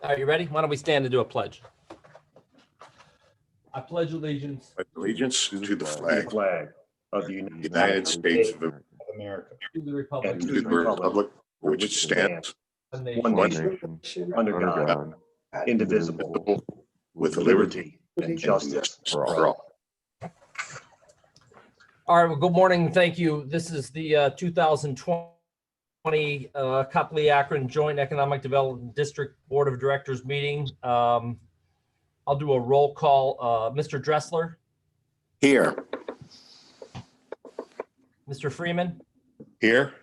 Are you ready? Why don't we stand and do a pledge? I pledge allegiance To the flag of the United States of America to the republic and to the republic for which it stands, one one nation, nation, under God, indivisible, with liberty and justice for all. All right, well, good morning. Thank you. This is the 2020 Copley Akron Joint Economic Development District Board of Directors meeting. I'll do a roll call. Mr. Dressler, Here. Mr. Freeman, Here.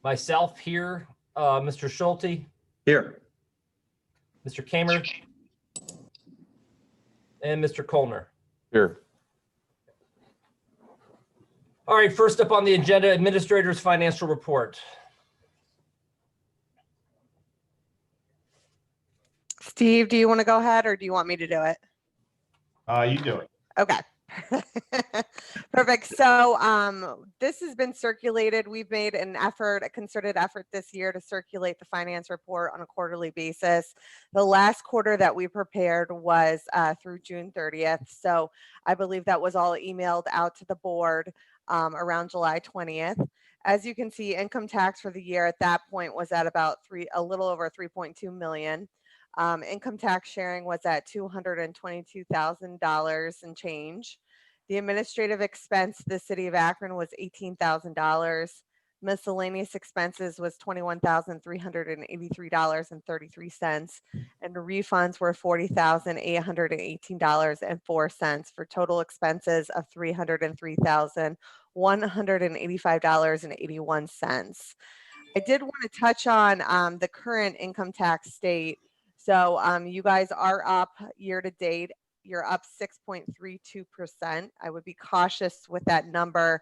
myself here, Mr. Schulte, Here. Mr. Kamer, and Mr. Kolner. Here. All right, first up on the agenda, Administrator's Financial Report. Steve, do you want to go ahead or do you want me to do it? You do it. Okay. Perfect. So this has been circulated. We've made an effort, a concerted effort this year to circulate the finance report on a quarterly basis. The last quarter that we prepared was through June 30th. So I believe that was all emailed out to the board around July 20th. As you can see, income tax for the year at that point was at about a little over 3.2 million. Income tax sharing was at $222,000 and change. The administrative expense to the city of Akron was $18,000. Miscellaneous expenses was $21,383.33, and refunds were $40,818.04 for total expenses of $303,185.81. I did want to touch on the current income tax state. So you guys are up year to date. You're up 6.32%. I would be cautious with that number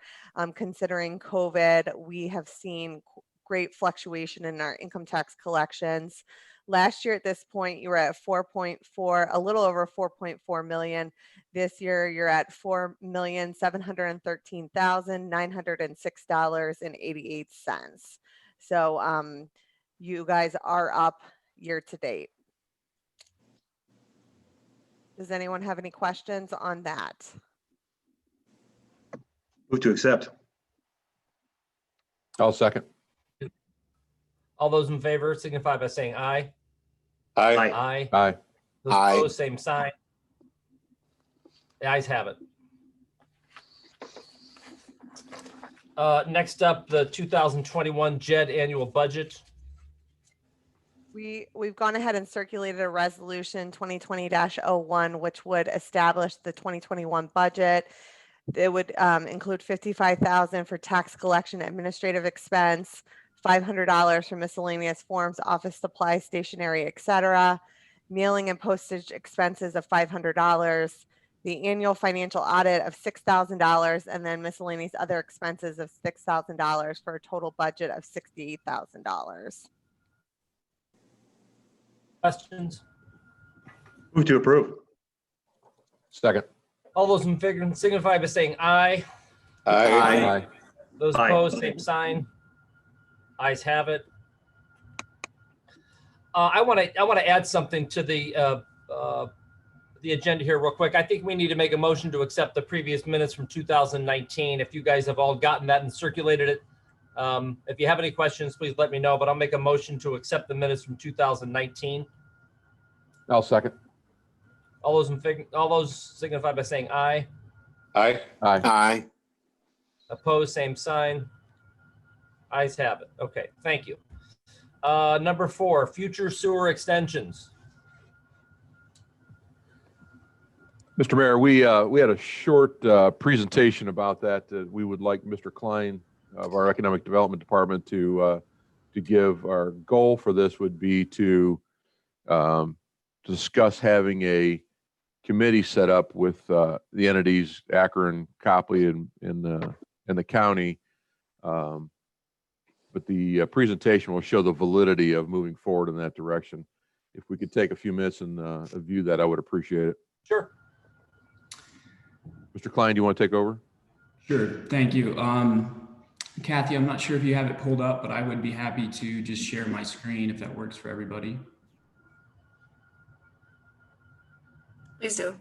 considering COVID. We have seen great fluctuation in our income tax collections. Last year at this point, you were at 4.4, a little over 4.4 million. This year, you're at $4,713,906.88. So you guys are up year to date. Does anyone have any questions on that? Move to accept. I'll second. All those in favor signify by saying aye. Aye. Aye. Aye. Those Aye. opposed, same sign. The ayes have it. Next up, the 2021 JED Annual Budget. We've gone ahead and circulated a resolution 2020-01, which would establish the 2021 budget. It would include $55,000 for tax collection administrative expense, $500 for miscellaneous forms, office supplies, stationery, etc., mailing and postage expenses of $500, the annual financial audit of $6,000, and then miscellaneous other expenses of $6,000 for a total budget of $68,000. Questions? Move to approve. Second. All those in favor signify by saying aye. Aye. Those Aye. opposed, same sign. Ayes have it. I want to add something to the agenda here real quick. I think we need to make a motion to accept the previous minutes from 2019. If you guys have all gotten that and circulated it, if you have any questions, please let me know. But I'll make a motion to accept the minutes from 2019. I'll second. All those signify by saying aye. Aye. Aye. Aye. Opposed, same sign. Ayes have it. Okay, thank you. Number 4, future sewer extensions. Mr. Mayor, we had a short presentation about that. We would like Mr. Klein of our Economic Development Department to give. Our goal for this would be to discuss having a committee set up with the entities, Akron, Copley, and the county. But the presentation will show the validity of moving forward in that direction. If we could take a few minutes and view that, I would appreciate it. Sure. Mr. Klein, do you want to take over? Sure, thank you. Kathy, I'm not sure if you have it pulled up, but I would be happy to just share my screen if that works for everybody. Please do.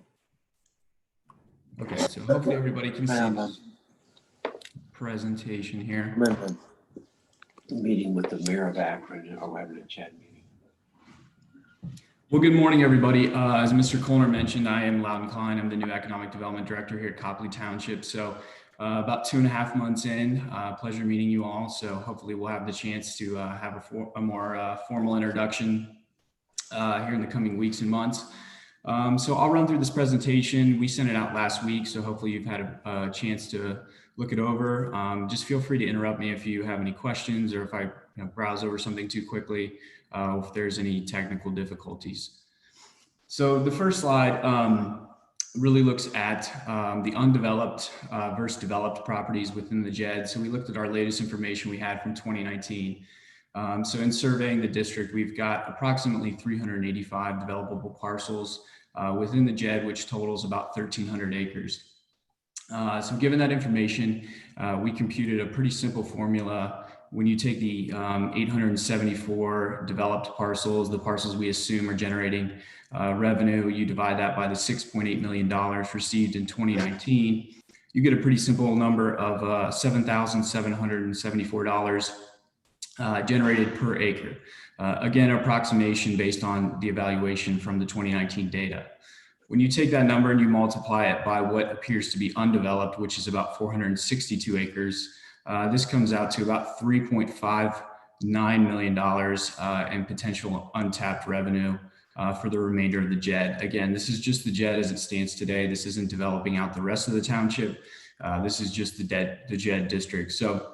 Okay, so hopefully everybody can see this presentation here. Remember the meeting with the mayor of Akron, or having a chat meeting. Well, good morning, everybody. As Mr. Colner mentioned, I am Loudon Klein. I'm the new Economic Development Director here at Copley Township. So about 2.5 months in, pleasure meeting you all. So hopefully we'll have the chance to have a more formal introduction here in the coming weeks and months. So I'll run through this presentation. We sent it out last week, so hopefully you've had a chance to look it over. Just feel free to interrupt me if you have any questions or if I browse over something too quickly, if there's any technical difficulties. So the first slide really looks at the undeveloped versus developed properties within the JED. So we looked at our latest information we had from 2019. So in surveying the district, we've got approximately 385 developable parcels within the JED, which totals about 1,300 acres. So given that information, we computed a pretty simple formula. When you take the 874 developed parcels, the parcels we assume are generating revenue, you divide that by the $6.8 million received in 2019, you get a pretty simple number of $7,774 generated per acre. Again, approximation based on the evaluation from the 2019 data. When you take that number and you multiply it by what appears to be undeveloped, which is about 462 acres, this comes out to about $3.59 million in potential untapped revenue for the remainder of the JED. Again, this is just the JED as it stands today. This isn't developing out the rest of the township. This is just the JED district. So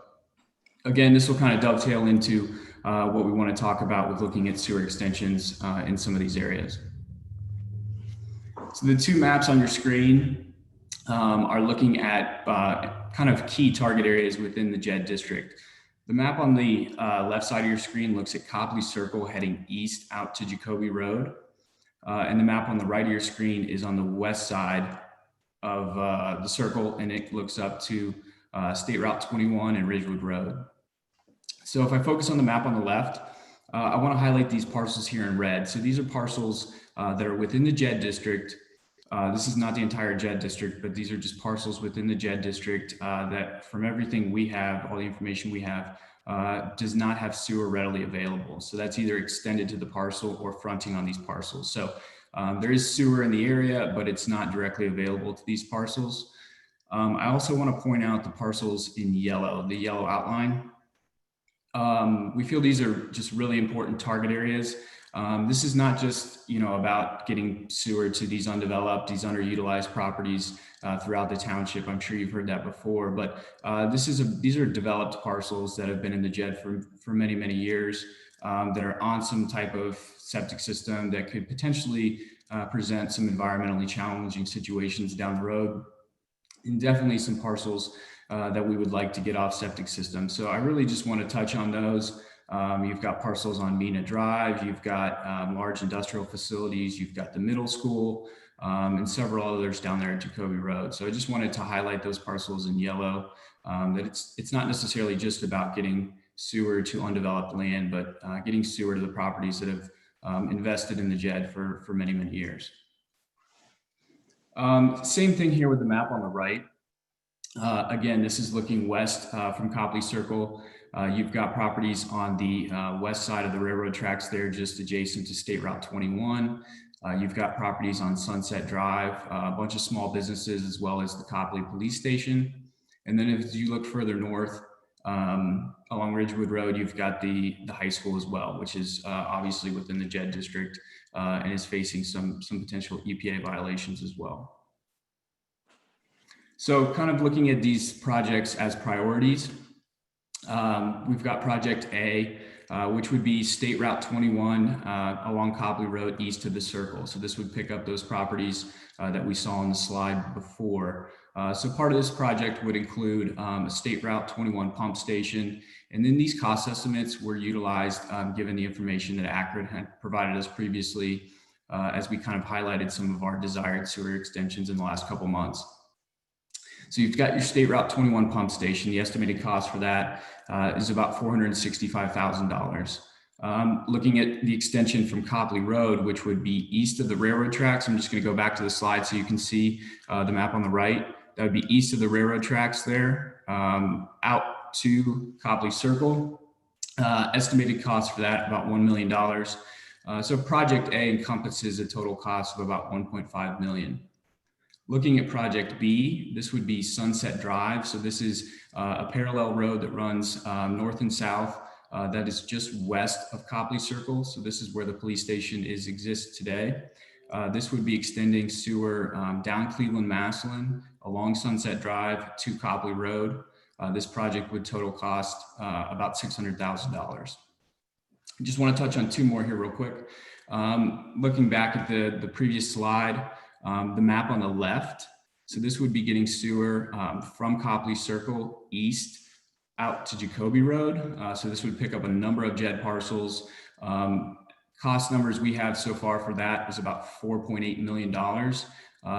again, this will kind of dovetail into what we want to talk about with looking at sewer extensions in some of these areas. So the two maps on your screen are looking at kind of key target areas within the JED district. The map on the left side of your screen looks at Copley Circle heading east out to Jacoby Road. And the map on the right of your screen is on the west side of the circle, and it looks up to State Route 21 and Ridgewood Road. So if I focus on the map on the left, I want to highlight these parcels here in red. So these are parcels that are within the JED district. This is not the entire JED district, but these are just parcels within the JED district that from everything we have, all the information we have, does not have sewer readily available. So that's either extended to the parcel or fronting on these parcels. So there is sewer in the area, but it's not directly available to these parcels. I also want to point out the parcels in yellow, the yellow outline. We feel these are just really important target areas. This is not just, about getting sewer to these undeveloped, these underutilized properties throughout the township. I'm sure you've heard that before, but these are developed parcels that have been in the JED for many, many years that are on some type of septic system that could potentially present some environmentally challenging situations down the road, and definitely some parcels that we would like to get off septic systems. So I really just want to touch on those. You've got parcels on Mina Drive, you've got large industrial facilities, you've got the middle school, and several others down there at Jacoby Road. So I just wanted to highlight those parcels in yellow, that it's not necessarily just about getting sewer to undeveloped land, but getting sewer to the properties that have invested in the JED for many, many years. Same thing here with the map on the right. Again, this is looking west from Copley Circle. You've got properties on the west side of the railroad tracks there, just adjacent to State Route 21. You've got properties on Sunset Drive, a bunch of small businesses, as well as the Copley Police Station. And then as you look further north along Ridgewood Road, you've got the high school as well, which is obviously within the JED district and is facing some potential EPA violations as well. So kind of looking at these projects as priorities, we've got Project A, which would be State Route 21 along Copley Road east of the circle. So this would pick up those properties that we saw on the slide before. So part of this project would include a State Route 21 pump station. And then these cost estimates were utilized given the information that Akron had provided us previously as we kind of highlighted some of our desired sewer extensions in the last couple months. So you've got your State Route 21 pump station. The estimated cost for that is about $465,000. Looking at the extension from Copley Road, which would be east of the railroad tracks. I'm just going to go back to the slide so you can see the map on the right. That would be east of the railroad tracks there, out to Copley Circle. Estimated cost for that, about $1 million. So Project A encompasses a total cost of about $1.5 million. Looking at Project B, this would be Sunset Drive. So this is a parallel road that runs north and south. That is just west of Copley Circle. So this is where the police station exists today. This would be extending sewer down Cleveland Massillon along Sunset Drive to Copley Road. This project would total cost about $600,000. I just want to touch on two more here real quick. Looking back at the previous slide, the map on the left. So this would be getting sewer from Copley Circle east out to Jacoby Road. So this would pick up a number of JED parcels. Cost numbers we have so far for that is about $4.8 million.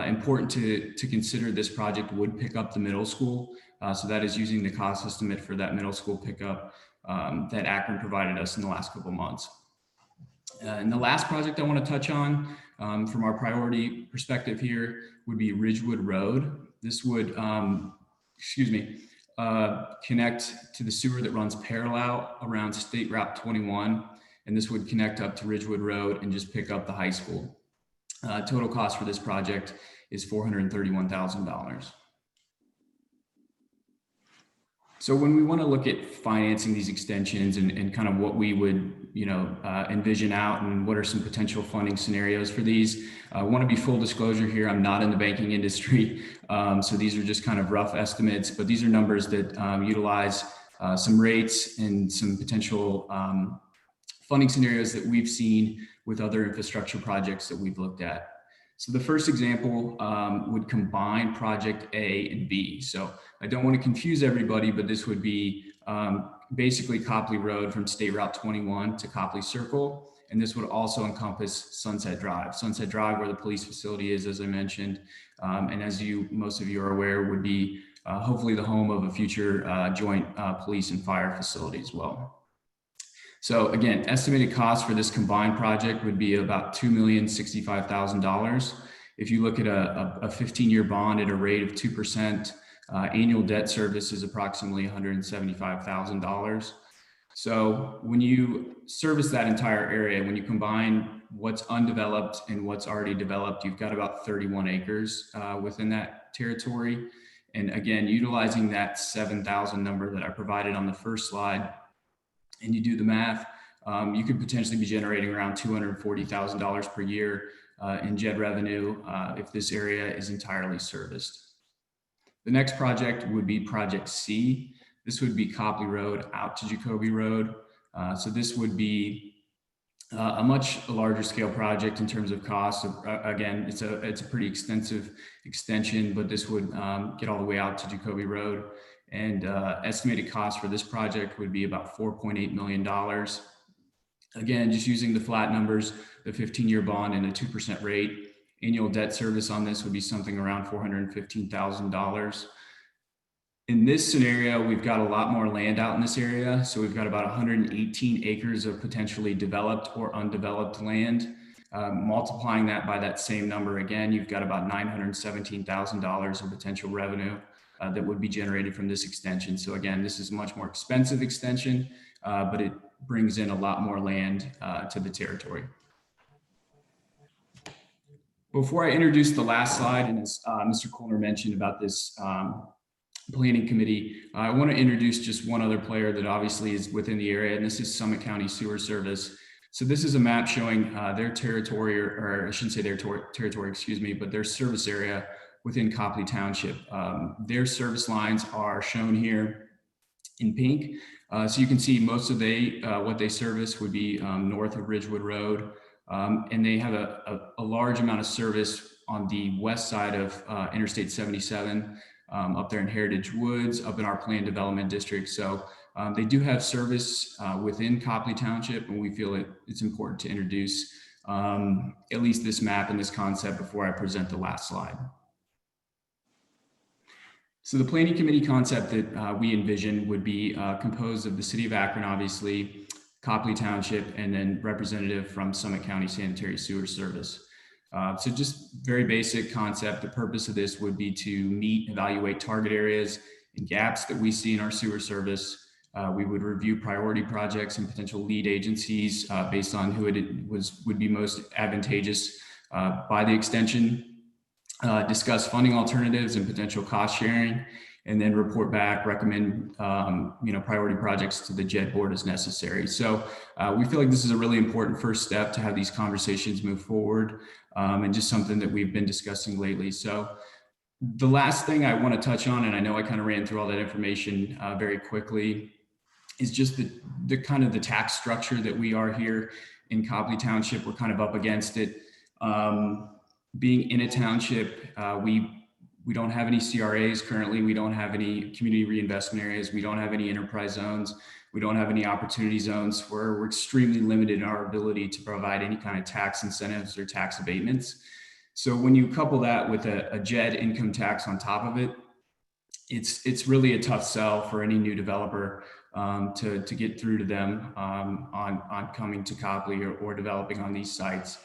Important to consider, this project would pick up the middle school. So that is using the cost estimate for that middle school pickup that Akron provided us in the last couple of months. And the last project I want to touch on from our priority perspective here would be Ridgewood Road. This would, connect to the sewer that runs parallel around State Route 21. And this would connect up to Ridgewood Road and just pick up the high school. Total cost for this project is $431,000. So when we want to look at financing these extensions and kind of what we would, envision out and what are some potential funding scenarios for these, I want to be full disclosure here. I'm not in the banking industry. So these are just kind of rough estimates, but these are numbers that utilize some rates and some potential funding scenarios that we've seen with other infrastructure projects that we've looked at. So the first example would combine Project A and B. So I don't want to confuse everybody, but this would be basically Copley Road from State Route 21 to Copley Circle. And this would also encompass Sunset Drive. Sunset Drive, where the police facility is, as I mentioned. And as most of you are aware, would be hopefully the home of a future joint police and fire facility as well. So again, estimated cost for this combined project would be about $2,065,000. If you look at a 15-year bond at a rate of 2%, annual debt service is approximately $175,000. So when you service that entire area, when you combine what's undeveloped and what's already developed, you've got about 31 acres within that territory. And again, utilizing that 7,000 number that I provided on the first slide, and you do the math, you could potentially be generating around $240,000 per year in JED revenue if this area is entirely serviced. The next project would be Project C. This would be Copley Road out to Jacoby Road. So this would be a much larger scale project in terms of cost. Again, it's a pretty extensive extension, but this would get all the way out to Jacoby Road. And estimated cost for this project would be about $4.8 million. Again, just using the flat numbers, the 15-year bond and a 2% rate, annual debt service on this would be something around $415,000. In this scenario, we've got a lot more land out in this area. So we've got about 118 acres of potentially developed or undeveloped land. Multiplying that by that same number again, you've got about $917,000 of potential revenue that would be generated from this extension. So again, this is a much more expensive extension, but it brings in a lot more land to the territory. Before I introduce the last slide, and as Mr. Kollner mentioned about this planning committee, I want to introduce just one other player that obviously is within the area, and this is Summit County Sewer Service. So this is a map showing their territory, or I shouldn't say their territory, excuse me, but their service area within Copley Township. Their service lines are shown here in pink. So you can see most of what they service would be north of Ridgewood Road. And they have a large amount of service on the west side of Interstate 77, up there in Heritage Woods, up in our planned development district. So they do have service within Copley Township, and we feel it's important to introduce at least this map and this concept before I present the last slide. So the planning committee concept that we envision would be composed of the city of Akron, obviously, Copley Township, and then representative from Summit County Sanitary Sewer Service. So just very basic concept. The purpose of this would be to meet, evaluate target areas and gaps that we see in our sewer service. We would review priority projects and potential lead agencies based on who would be most advantageous by the extension, discuss funding alternatives and potential cost sharing, and then report back, recommend priority projects to the JED board as necessary. So we feel like this is a really important first step to have these conversations move forward, and just something that we've been discussing lately. So the last thing I want to touch on, and I know I kind of ran through all that information very quickly, is just the kind of the tax structure that we are here in Copley Township. We're kind of up against it. Being in a township, we don't have any CRAs currently. We don't have any community reinvestment areas. We don't have any enterprise zones. We don't have any opportunity zones. We're extremely limited in our ability to provide any kind of tax incentives or tax abatements. So when you couple that with a JED income tax on top of it, it's really a tough sell for any new developer to get through to them on coming to Copley or developing on these sites.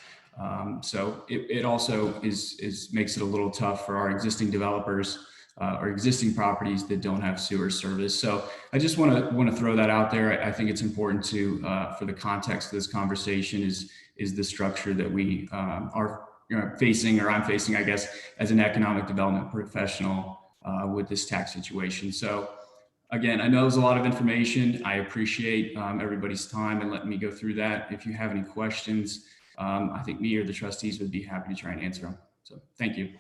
So it also makes it a little tough for our existing developers or existing properties that don't have sewer service. So I just want to throw that out there. I think it's important to for the context of this conversation is the structure that we are facing, or I'm facing, I guess, as an economic development professional with this tax situation. So again, I know there's a lot of information. I appreciate everybody's time and letting me go through that. If you have any questions, I think me or the trustees would be happy to try and answer them. So thank you.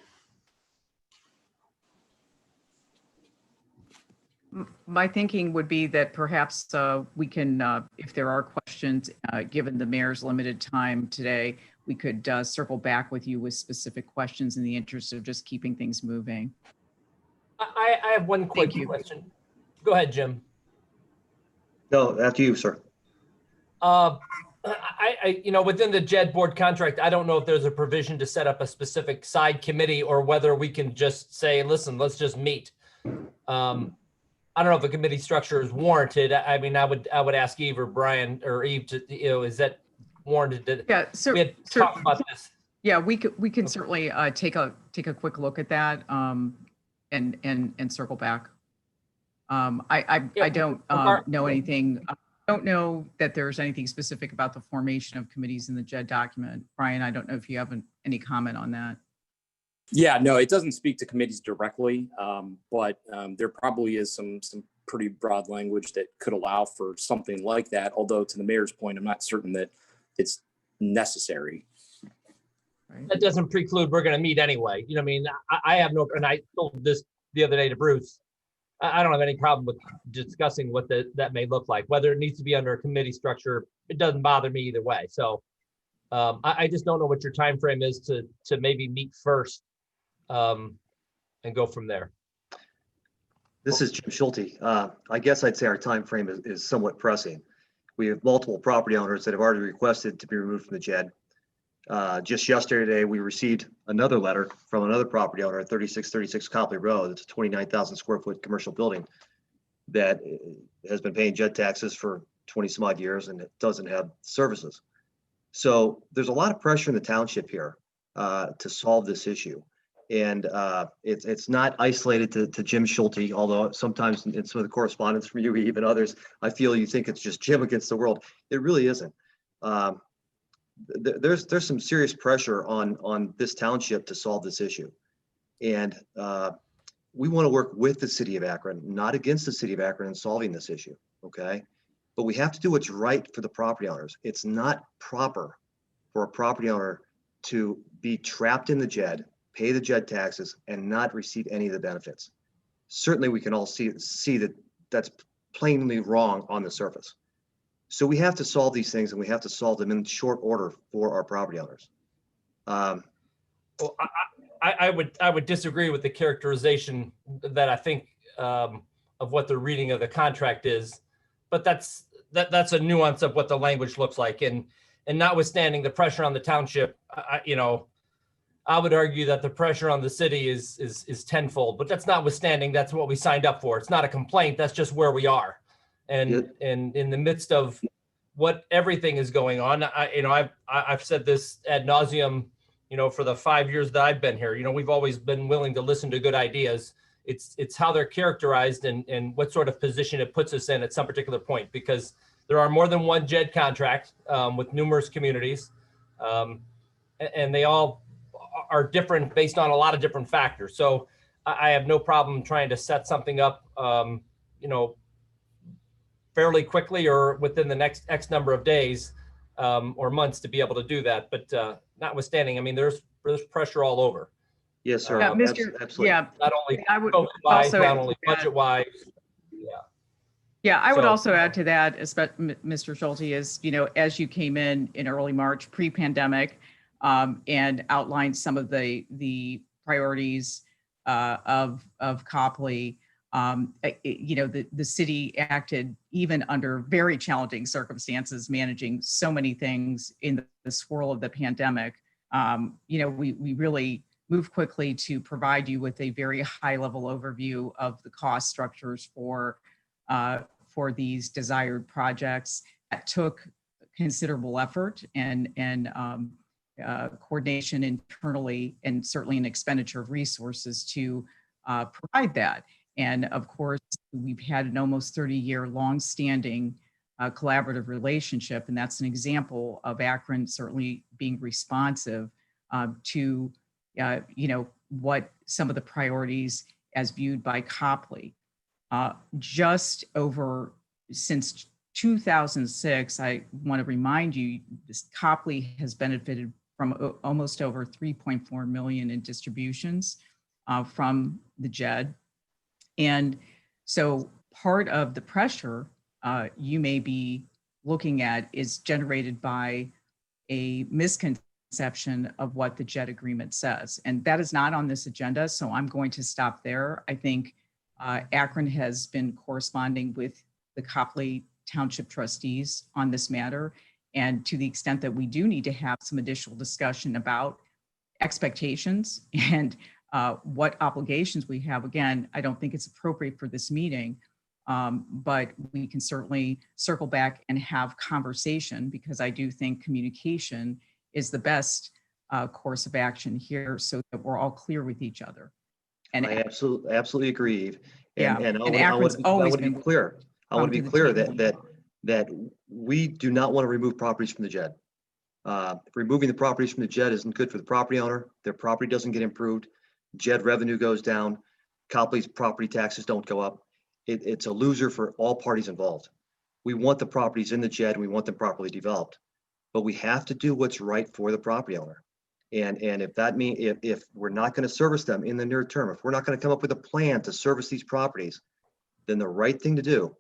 My thinking would be that perhaps we can, if there are questions, given the mayor's limited time today, we could circle back with you with specific questions in the interest of just keeping things moving. I have one quick question. Go ahead, Jim. No, after you, sir. Within the JED board contract, I don't know if there's a provision to set up a specific side committee or whether we can just say, listen, let's just meet. I don't know if a committee structure is warranted. I mean, I would ask Eve or Brian or Eve to, is that warranted? Yeah, we had talked about this. Yeah, we can certainly take a quick look at that and circle back. I don't know anything. I don't know that there's anything specific about the formation of committees in the JED document. Brian, I don't know if you have any comment on that. Yeah, no, it doesn't speak to committees directly, but there probably is some pretty broad language that could allow for something like that. Although to the mayor's point, I'm not certain that it's necessary. Right. That doesn't preclude we're going to meet anyway. You know what I mean? I have no, and I told this the other day to Bruce, I don't have any problem with discussing what that may look like. Whether it needs to be under a committee structure, it doesn't bother me either way. So I just don't know what your time frame is to maybe meet first and go from there. This is Jim Schulte. I guess I'd say our time frame is somewhat pressing. We have multiple property owners that have already requested to be removed from the JED. Just yesterday, we received another letter from another property owner at 3636 Copley Road. It's a 29,000 square foot commercial building that has been paying JED taxes for 20 some odd years, and it doesn't have services. So there's a lot of pressure in the township here to solve this issue. And it's not isolated to Jim Schulte, although sometimes in some of the correspondence from you, even others, I feel you think it's just Jim against the world. It really isn't. There's some serious pressure on this township to solve this issue. And we want to work with the city of Akron, not against the city of Akron in solving this issue, okay? But we have to do what's right for the property owners. It's not proper for a property owner to be trapped in the JED, pay the JED taxes, and not receive any of the benefits. Certainly we can all see that that's plainly wrong on the surface. So we have to solve these things, and we have to solve them in short order for our property owners. Well, I would disagree with the characterization that I think of what the reading of the contract is, but that's a nuance of what the language looks like. And notwithstanding the pressure on the township, I would argue that the pressure on the city is tenfold, but that's notwithstanding, that's what we signed up for. It's not a complaint. That's just where we are. And in the midst of what everything is going on. I've said this ad nauseum, for the 5 years that I've been here. We've always been willing to listen to good ideas. It's how they're characterized and what sort of position it puts us in at some particular point, because there are more than one JED contract with numerous communities, and they all are different based on a lot of different factors. So I have no problem trying to set something up, fairly quickly or within the next X number of days or months to be able to do that. But notwithstanding, I mean, there's pressure all over. Yes, sir. Yeah, Absolutely. yeah, Not only I would COVID-wise, also not add only to that. budget-wise. Yeah, I would So- also add to that, Mr. Schulte, is, as you came in early March, pre-pandemic, and outlined some of the priorities of Copley, the city acted even under very challenging circumstances, managing so many things in the swirl of the pandemic. We really moved quickly to provide you with a very high-level overview of the cost structures for these desired projects. That took considerable effort and coordination internally, and certainly an expenditure of resources to provide that. And of course, we've had an almost 30-year long-standing collaborative relationship, and that's an example of Akron certainly being responsive to what some of the priorities as viewed by Copley. Just over since 2006, I want to remind you, Copley has benefited from almost over 3.4 million in distributions from the JED. And so part of the pressure you may be looking at is generated by a misconception of what the JED agreement says. And that is not on this agenda, so I'm going to stop there. I think Akron has been corresponding with the Copley Township trustees on this matter. And to the extent that we do need to have some additional discussion about expectations and what obligations we have, again, I don't think it's appropriate for this meeting, but we can certainly circle back and have conversation, because I do think communication is the best course of action here, so that we're all clear with each other. And I absolutely agree. Yeah, And and I want Akron's to always be been clear. I want to be clear table. that we do not want to remove properties from the JED. Removing the properties from the JED isn't good for the property owner. Their property doesn't get improved. JED revenue goes down. Copley's property taxes don't go up. It's a loser for all parties involved. We want the properties in the JED. We want them properly developed, but we have to do what's right for the property owner. And if that means, if we're not going to service them in the near term, if we're not going to come up with a plan to service these properties, then the right thing to do,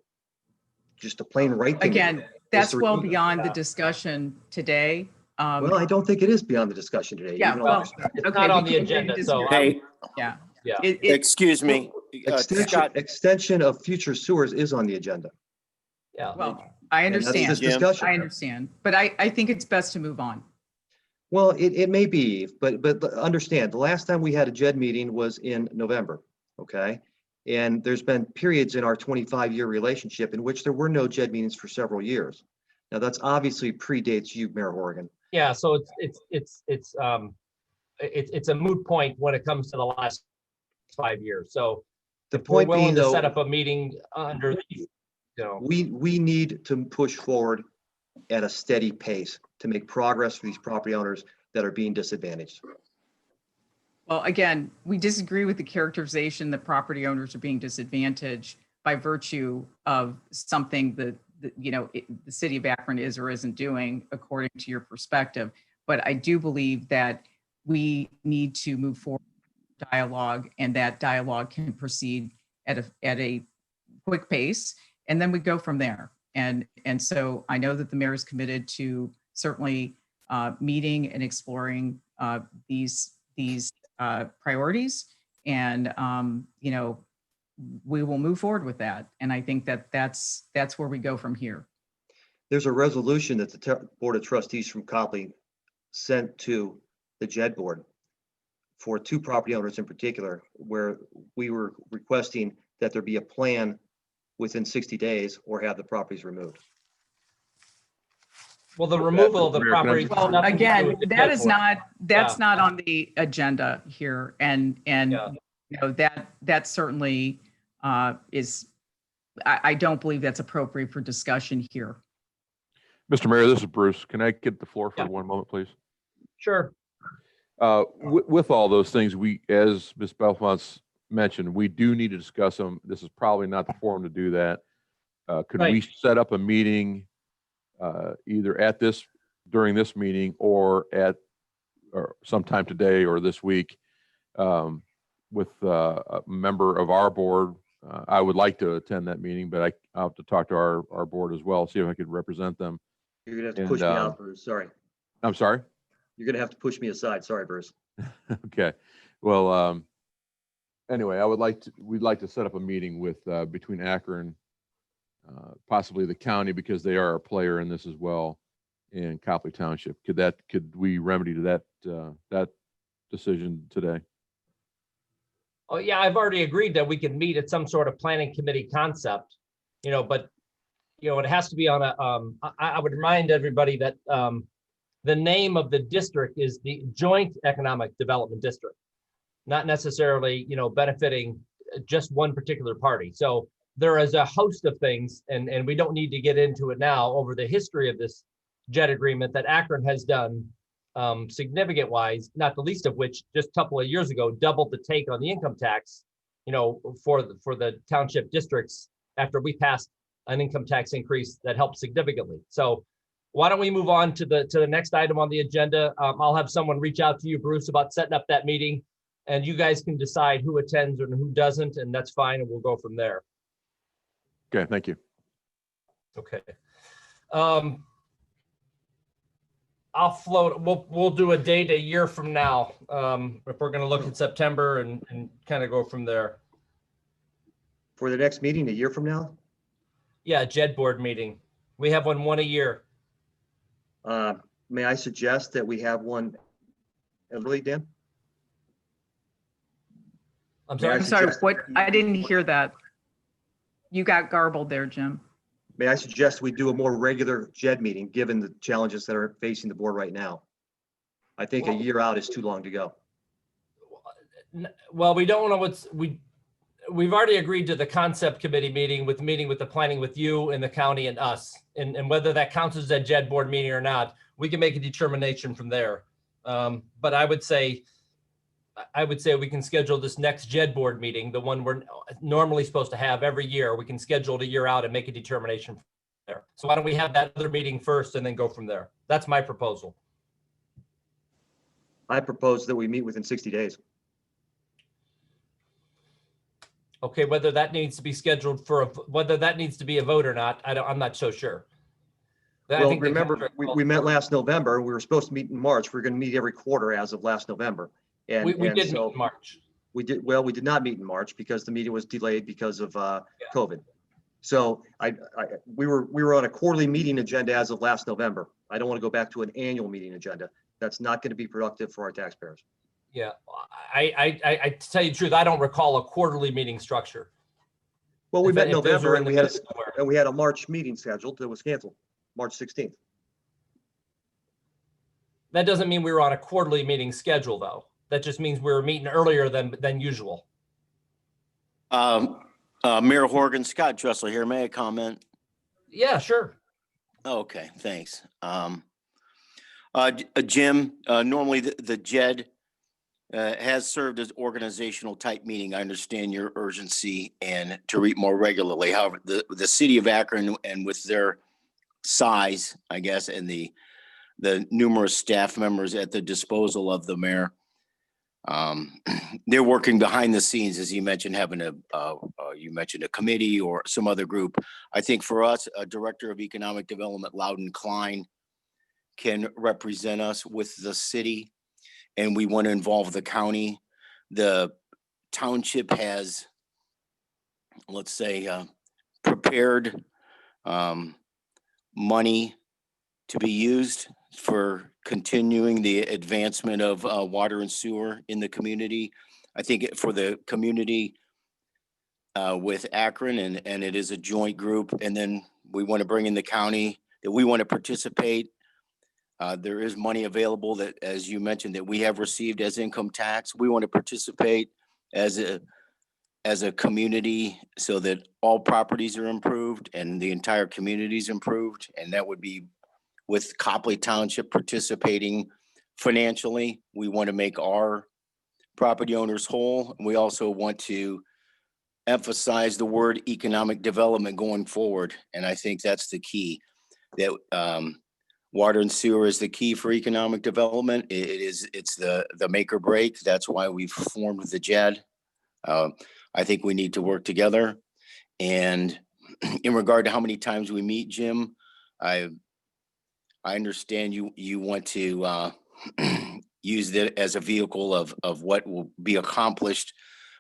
just a plain right thing. Again, that's to well remove them. beyond the discussion today. Well, I don't think it is beyond the discussion today. Yeah, even well, though It's okay, not on we the can agenda, so disagree. Hey, Yeah. Yeah. excuse me. Scott, extension of future sewers is on the agenda. Yeah. Well, I And that's understand. this Jim. discussion. I understand, but I think it's best to move on. Well, it may be, but understand, the last time we had a JED meeting was in November, okay? And there's been periods in our 25-year relationship in which there were no JED meetings for several years. Now, that's obviously predates you, Mayor Horrigan. Yeah, so it's a moot point when it comes to the last 5 years. So The if we're point being, willing to though, set up a meeting under these, we need to push forward at a steady pace to make progress for these property owners that are being disadvantaged. Well, again, we disagree with the characterization that property owners are being disadvantaged by virtue of something that the city of Akron is or isn't doing according to your perspective. But I do believe that we need to move forward with dialogue, and that dialogue can proceed at a quick pace, and then we go from there. And so I know that the mayor is committed to certainly meeting and exploring these priorities, and we will move forward with that. And I think that that's where we go from here. There's a resolution that the Board of Trustees from Copley sent to the JED board for two property owners in particular, where we were requesting that there be a plan within 60 days or have the properties removed. Well, the With that, removal of the Mr. Mayor, can I property. just- has Well, nothing to do again, with the that Jed is board. not, that's Yeah. not on the agenda here. And, Yeah. you know, that certainly is, I don't believe that's appropriate for discussion here. Mr. Mayor, this is Bruce. Can I get the floor for Yeah. 1 moment, please? Sure. With all those things, as Ms. Belmont's mentioned, we do need to discuss them. This is probably not the forum to do that. Could we Right. set up a meeting either during this meeting or sometime today or this week with a member of our board? I would like to attend that meeting, but I'll have to talk to our board as well, see if I could represent them. You're gonna have to push me out, Bruce. Sorry. I'm sorry? You're gonna have to push me aside. Sorry, Bruce. Okay. Well, anyway, we'd like to set up a meeting with, between Akron, possibly the county, because they are a player in this as well, and Copley Township. Could we remedy to that decision today? Oh, yeah, I've already agreed that we can meet at some sort of planning committee concept, but, it has to be on I would remind everybody that the name of the district is the Joint Economic Development District, not necessarily, benefiting just one particular party. So there is a host of things, and we don't need to get into it now, over the history of this JED agreement that Akron has done significant wise, not the least of which just a couple of years ago doubled the take on the income tax, for the township districts after we passed an income tax increase that helped significantly. So why don't we move on to the next item on the agenda? I'll have someone reach out to you, Bruce, about setting up that meeting, and you guys can decide who attends and who doesn't, and that's fine, and we'll go from there. Okay, thank you. Okay. I'll float, we'll do a date a year from now, if we're gonna look at September and kind of go from there. For the next meeting, a year from now, Yeah, JED board meeting. We have one a year. may I suggest that we have one early, Dan? I'm May sorry. I I'm sorry, suggest- what? I didn't hear that. You got garbled there, Jim. May I suggest we do a more regular JED meeting, given the challenges that are facing the board right now? I think a year out is too long to go. Well, we don't know we've already agreed to the concept committee meeting with the planning with you and the county and us. And whether that counts as a JED board meeting or not, we can make a determination from there. But I would say we can schedule this next JED board meeting, the one we're normally supposed to have every year. We can schedule it a year out and make a determination from there. So why don't we have that other meeting first and then go from there? That's my proposal. I propose that we meet within 60 days. Okay, whether that needs to be scheduled whether that needs to be a vote or not, I'm not so sure. I Well, think the remember, contract we calls met for it. last November. We were supposed to meet in March. We're going to meet every quarter as of last November. And We and did meet so in March. we did not meet in March because the meeting was delayed because of COVID. So we were on a quarterly meeting agenda as of last November. I don't want to go back to an annual meeting agenda. That's not going to be productive for our taxpayers. Yeah, I to tell you the truth, I don't recall a quarterly meeting structure. Well, we If- met in if those are November in and the we had minutes somewhere. a March meeting scheduled that was canceled, March 16th. That doesn't mean we were on a quarterly meeting schedule, though. That just means we were meeting earlier than usual. Mayor Horgan, Scott Dressel here. May I comment? Yeah, sure. Okay, thanks. Jim, normally the JED has served as organizational type meeting. I understand your urgency and to meet more regularly. However, the city of Akron, and with their size, I guess, and the numerous staff members at the disposal of the mayor, they're working behind the scenes, as you mentioned, having you mentioned a committee or some other group. I think for us, a director of economic development, Loudon Klein, can represent us with the city, and we want to involve the county. The township has, let's say, prepared money to be used for continuing the advancement of water and sewer in the community. I think for the community with Akron, and it is a joint group, and then we want to bring in the county, that we want to participate There is money available that, as you mentioned, that we have received as income tax. We want to participate as a community so that all properties are improved and the entire community is improved. And that would be with Copley Township participating financially. We want to make our property owners whole. We also want to emphasize the word economic development going forward. And I think that's the key, that water and sewer is the key for economic development. It's the make or break. That's why we've formed the JED. I think we need to work together. And in regard to how many times we meet, Jim, I understand you want to use that as a vehicle of what will be accomplished,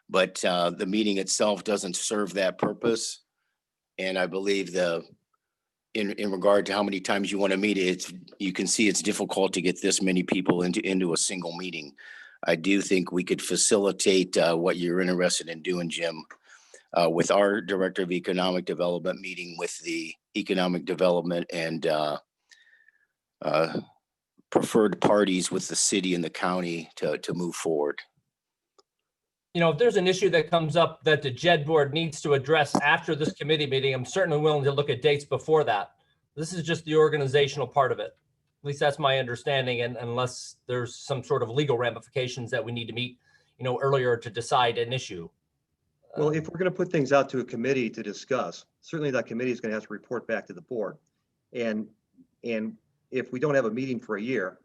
but the meeting itself doesn't serve that purpose. And I believe in regard to how many times you want to meet, you can see it's difficult to get this many people into a single meeting. I do think we could facilitate what you're interested in doing, Jim, with our Director of Economic Development meeting with the economic development and preferred parties with the city and the county to move forward. You know, if there's an issue that comes up that the JED board needs to address after this committee meeting, I'm certainly willing to look at dates before that. This is just the organizational part of it. At least that's my understanding, and unless there's some sort of legal ramifications that we need to meet, earlier to decide an issue. Well, if we're going to put things out to a committee to discuss, certainly that committee is going to have to report back to the board. And if we don't have a meeting for a year,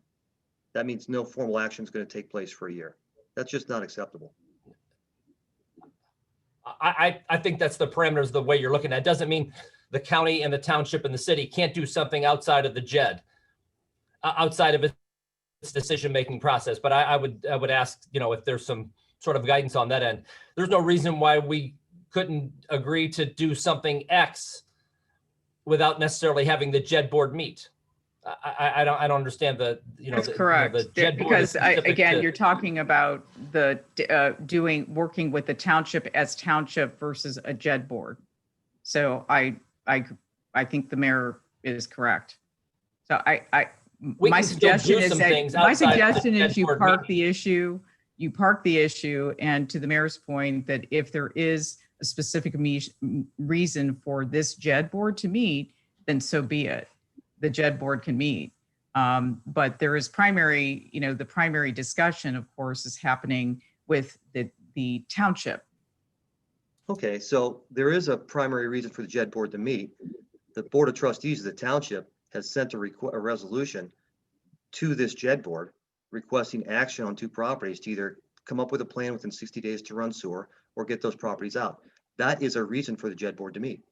that means no formal action is going to take place for a year. That's just not acceptable. I think that's the parameters of the way you're looking at it. Doesn't mean the county and the township and the city can't do something outside of the JED, outside of its decision-making process. But I would ask, if there's some sort of guidance on that end. There's no reason why we couldn't agree to do something X without necessarily having the JED board meet. I don't understand That's correct. The JED board because is specific to- you're talking about the working with the township as township versus a JED board. So I think the mayor is correct. So my suggestion is you park the issue. You park the issue, and to the mayor's point, that if there is a specific reason for this JED board to meet, then so be it. The JED board can meet. But there is the primary discussion, of course, is happening with the township. Okay, so there is a primary reason for the JED board to meet. The Board of Trustees of the township has sent a resolution to this JED board requesting action on 2 properties to either come up with a plan within 60 days to run sewer or get those properties out. That is a reason for the JED board to meet.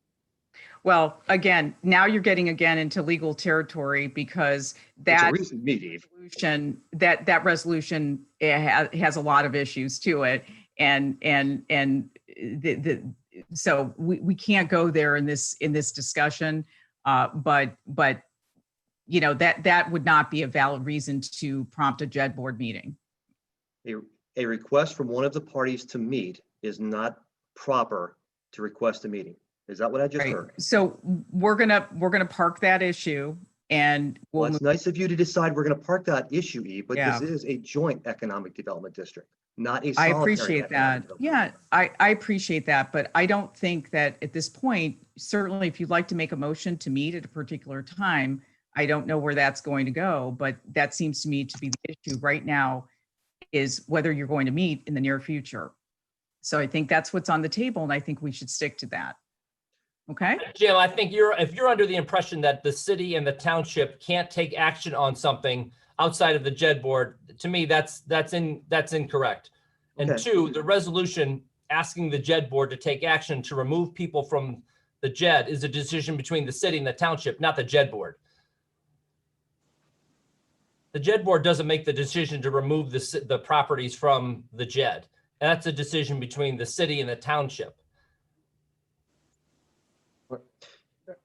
Well, again, now you're getting into legal territory, because that resolution, that resolution has a lot of issues to it, so we can't go there in this discussion. But that would not be a valid reason to prompt a JED board meeting. A request from one of the parties to meet is not proper to request a meeting. Is that what I just heard? So we're gonna park that issue, and well, it's nice of you to decide we're gonna park that issue, Eve, but Yeah. This is a joint economic development district, not a I solitary appreciate economic that. development Yeah, district. I appreciate that, but I don't think that at this point, certainly if you'd like to make a motion to meet at a particular time, I don't know where that's going to go, but that seems to me to be the issue right now, is whether you're going to meet in the near future. So I think that's what's on the table, and I think we should stick to that. Okay? Jim, I think if you're under the impression that the city and the township can't take action on something outside of the JED board, to me, that's incorrect. And Okay. 2, the resolution asking the JED board to take action to remove people from the JED is a decision between the city and the township, not the JED board. The JED board doesn't make the decision to remove the properties from the JED. That's a decision between the city and the township.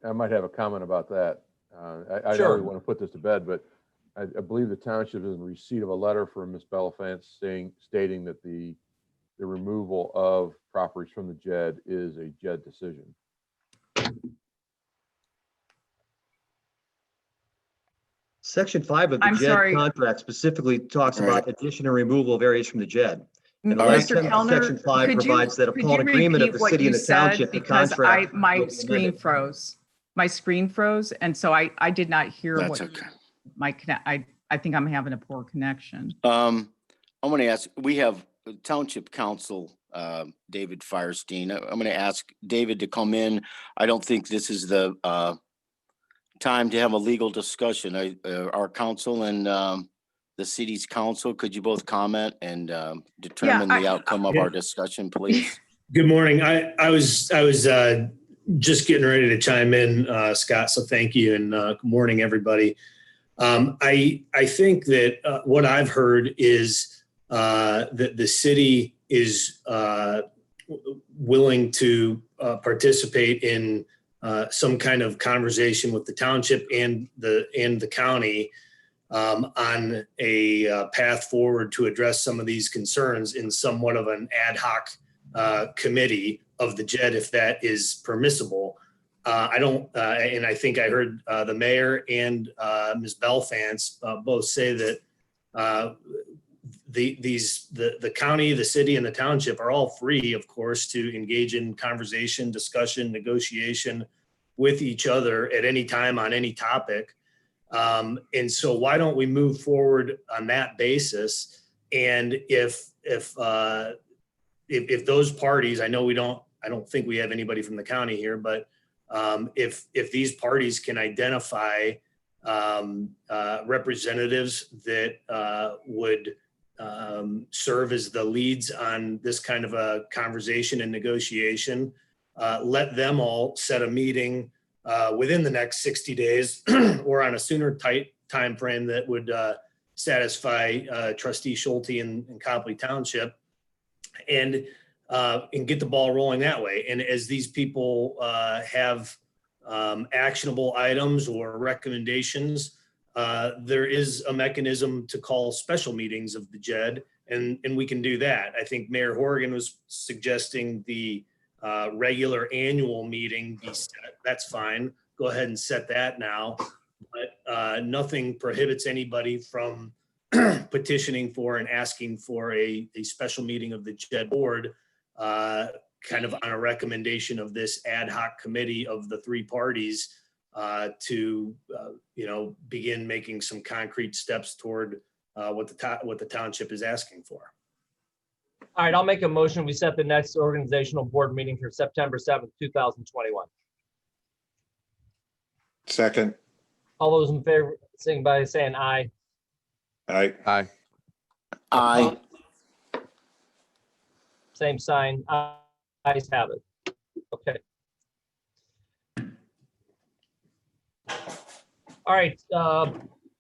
I might have a comment about that. I Sure. don't really want to put this to bed, but I believe the township is in receipt of a letter from Ms. Belafance stating that the removal of properties from the JED is a JED decision. Section 5 of the I'm JED sorry. contract specifically talks All right. about addition or removal of areas from the JED. And the All right. last Mr. sentence of Kellner, Section 5 could you- provides that could upon you agreement of repeat the what city you and the said? township, the Because contract. my will be screen amended. froze. My screen froze, and so I did not hear That's what okay. I think I'm having a poor connection. I'm going to ask, we have Township Council, David Firestein. I'm going to ask David to come in. I don't think this is the time to have a legal discussion. Our council and the city's council, could you both comment and determine the outcome of our discussion, please? Good morning. I was just getting ready to chime in, Scott. So thank you, and good morning, everybody. I think that what I've heard is that the city is willing to participate in some kind of conversation with the township and the county on a path forward to address some of these concerns in somewhat of an ad hoc committee of the JED, if that is permissible. I don't, and I think I heard the mayor and Ms. Belfance both say that the county, the city, and the township are all free, of course, to engage in conversation, discussion, negotiation with each other at any time on any topic. And so why don't we move forward on that basis? And if those parties, I know I don't think we have anybody from the county here, but if these parties can identify representatives that would serve as the leads on this kind of a conversation and negotiation, let them all set a meeting within the next 60 days or on a sooner time frame that would satisfy Trustee Schulte and Copley Township, and get the ball rolling that way. And as these people have actionable items or recommendations, there is a mechanism to call special meetings of the JED, and we can do that. I think Mayor Horgan was suggesting the regular annual meeting be set. That's fine. Go ahead and set that now. But nothing prohibits anybody from petitioning for and asking for a special meeting of the JED board, kind of on a recommendation of this ad hoc committee of the three parties to begin making some concrete steps toward what the township is asking for. All right, I'll make a motion. We set the next organizational board meeting for September 7th, 2021. Second. All those in favor, sing by saying aye. Aye. Aye. Aye. Same sign. Ayes have it. Okay. All right.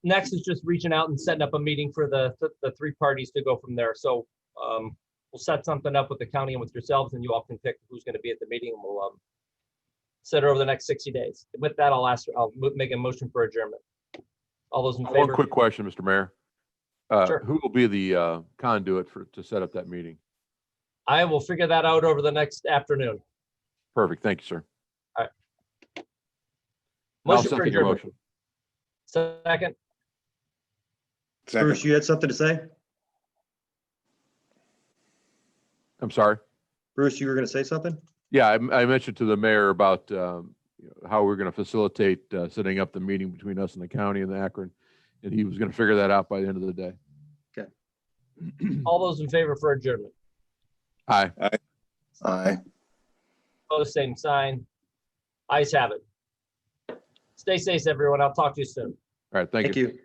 Next is just reaching out and setting up a meeting for the three parties to go from there. So we'll set something up with the county and with yourselves, and you all can pick who's going to be at the meeting, and we'll set it over the next 60 days. With that, I'll make a motion for adjournment. All those in favor? One quick question, Mr. Mayor. Sure. Who will be the conduit to set up that meeting? I will figure that out over the next afternoon. Perfect. Thank you, sir. All right. I'll Motion for second your adjournment. motion. Second. Second. Bruce, you had something to say? I'm sorry. Bruce, you were going to say something? Yeah, I mentioned to the mayor about how we're going to facilitate setting up the meeting between us and the county and the Akron, and he was going to figure that out by the end of the day. Okay. All those in favor for adjournment? Aye. Aye. Opposed, same sign. Ayes have it. Stay safe, everyone. I'll talk to you soon. All right. Thank you. Thank you.